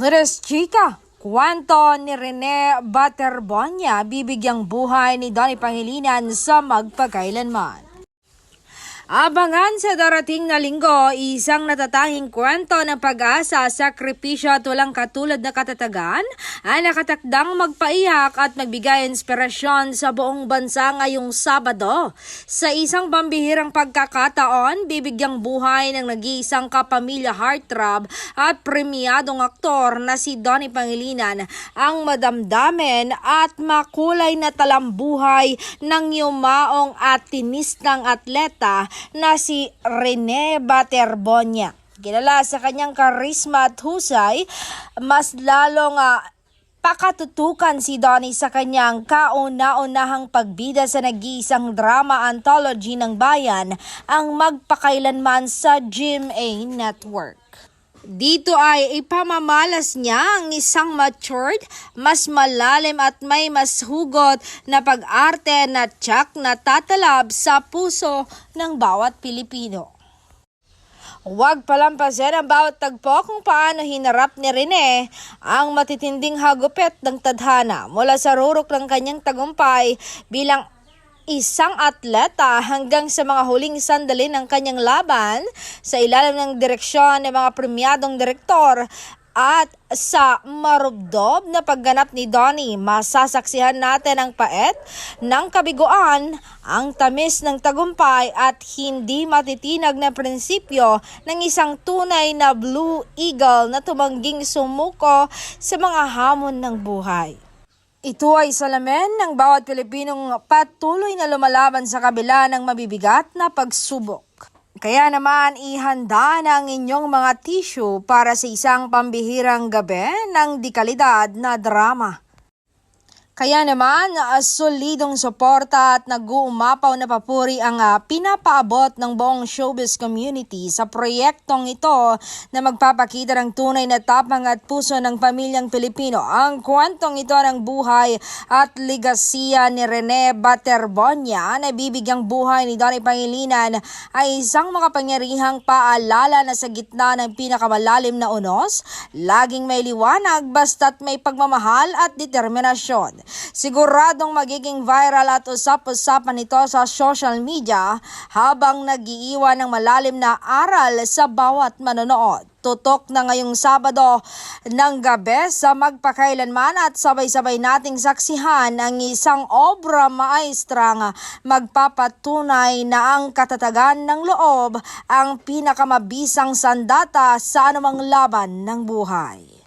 Let's chika! Kwento ni Rene Baterbonia, bibigyang buhay ni Donnie Pangilinan sa magpakailanman. Abangan sa darating na linggo, isang natatanging kwento ng pag-asa, sakripisyo at walang katulad na katatagan ay nakatakdang magpaiyak at magbigay inspirasyon sa buong bansa ngayong Sabado. Sa isang pambihirang pagkakataon, bibigyang buhay ng nag-iisang kapamilya heartthrob at premiadong aktor na si Donnie Pangilinan ang madamdamin at makulay na talambuhay ng yumaong at tinistang atleta na si Rene Baterbonia. Kilala sa kanyang karisma at husay, mas lalong pakatutukan si Donnie sa kanyang kauna-unahang pagbida sa nag-iisang drama anthology ng bayan, ang Magpakailanman sa GMA Network. Dito ay ipamamalas niya ang isang matured, mas malalim at may mas hugot na pag-arte na tiyak na tatalab sa puso ng bawat Pilipino. Huwag palampasin ang bawat tagpo kung paano hinarap ni Rene ang matitinding hagupit ng tadhana mula sa rurok ng kanyang tagumpay bilang isang atleta hanggang sa mga huling sandali ng kanyang laban sa ilalim ng direksyon ng mga premiadong direktor at sa marubdob na pagganap ni Donnie. Masasaksihan natin ang pait ng kabiguan, ang tamis ng tagumpay at hindi matitinag na prinsipyo ng isang tunay na Blue Eagle na tumangging sumuko sa mga hamon ng buhay. Ito ay salamin ng bawat Pilipinong patuloy na lumalaban sa kabila ng mabibigat na pagsubok. Kaya naman ihanda na ang inyong mga tissue para sa isang pambihirang gabi ng dekalidad na drama. Kaya naman, solidong suporta at nag-uumapaw na papuri ang pinapaabot ng buong showbiz community sa proyektong ito na magpapakita ng tunay na tapang at puso ng pamilyang Pilipino. Ang kwentong ito ng buhay at ligasiya ni Rene Baterbonia na bibigyang buhay ni Donnie Pangilinan ay isang makapangyarihang paalala na sa gitna ng pinakamalalim na unos, laging may liwanag basta't may pagmamahal at determinasyon. Siguradong magiging viral at usap-usapan ito sa social media habang nag-iiwan ng malalim na aral sa bawat manonood. Tutok na ngayong Sabado ng gabi sa Magpakailanman at sabay-sabay nating saksihan ang isang obra maestrang magpapatunay na ang katatagan ng loob ang pinakamabisang sandata sa anumang laban ng buhay.